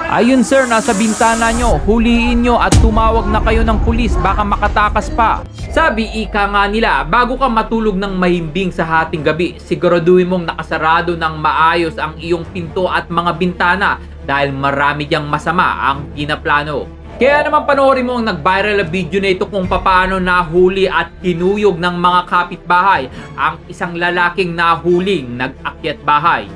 Ayun sir, nasa bintana nyo, huliin nyo at tumawag na kayo ng pulis, baka makatakas pa. Sabi ika nga nila, bago ka matulog ng mahimbing sa hating gabi, siguraduhin mong nakasarado ng maayos ang iyong pinto at mga bintana dahil marami diyang masama ang pinaplano. Kaya naman panoorin mo ang nag-viral na video na ito kung paano nahuli at tinuyog ng mga kapitbahay ang isang lalaking nahuling nag-akyat bahay.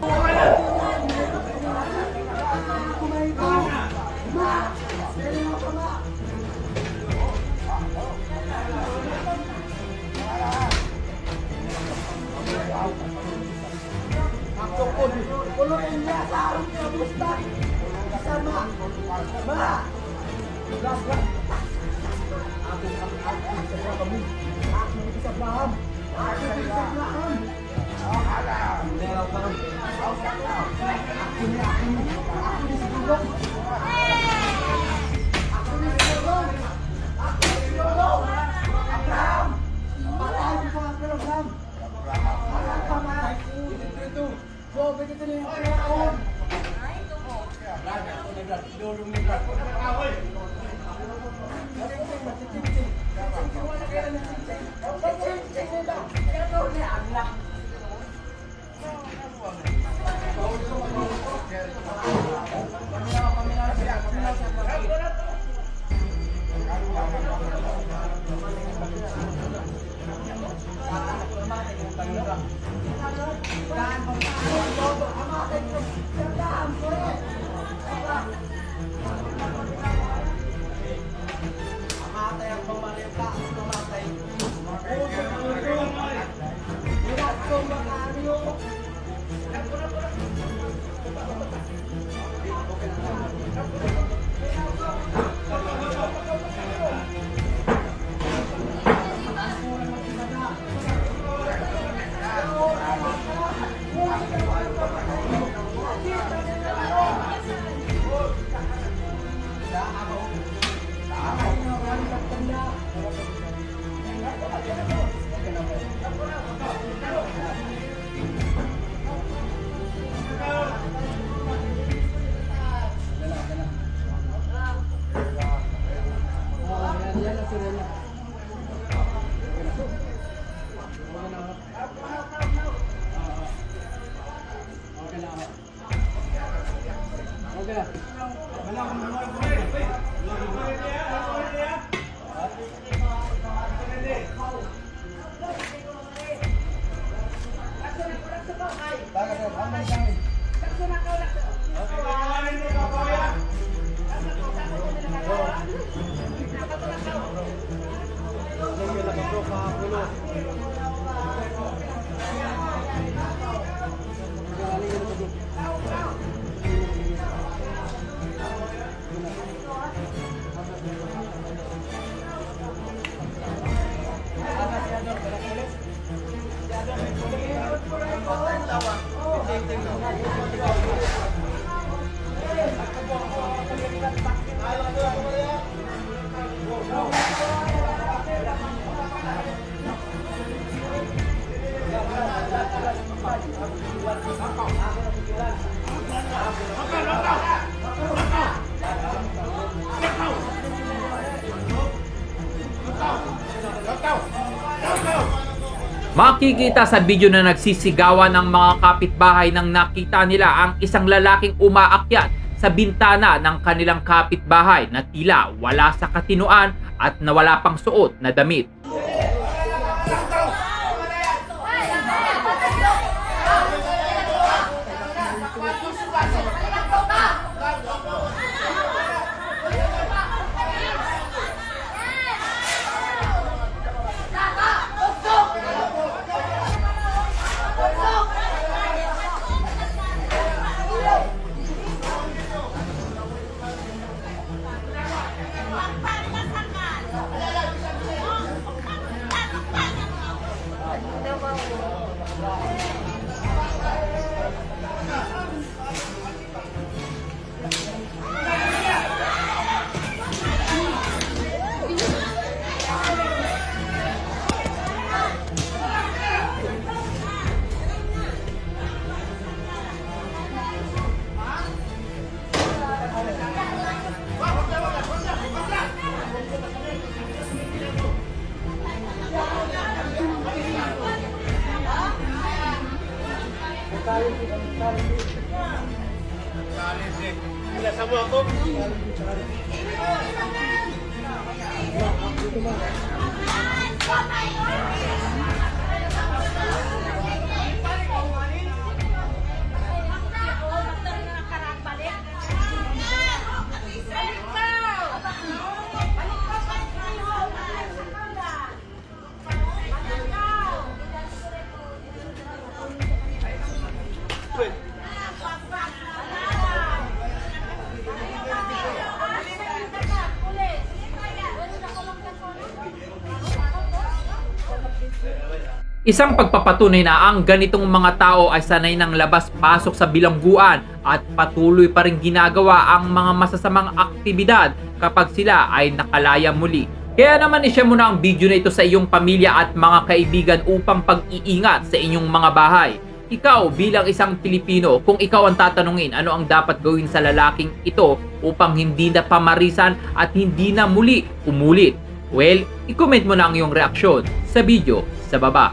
Makikita sa video na nagsisigawan ng mga kapitbahay nang nakita nila ang isang lalaking umaakyat sa bintana ng kanilang kapitbahay na tila wala sa katinuan at nawala pang suot na damit. Pinasama ako. Isang pagpapatunay na ang ganitong mga tao ay sanay ng labas-pasok sa bilangguan at patuloy pa rin ginagawa ang mga masasamang aktibidad kapag sila ay nakalaya muli. Kaya naman i-share mo na ang video na ito sa iyong pamilya at mga kaibigan upang pag-iingat sa inyong mga bahay. Ikaw bilang isang Pilipino, kung ikaw ang tatanungin ano ang dapat gawin sa lalaking ito upang hindi na pamarisan at hindi na muli umulit? Well, i-comment mo na ang iyong reaksyon sa video sa baba.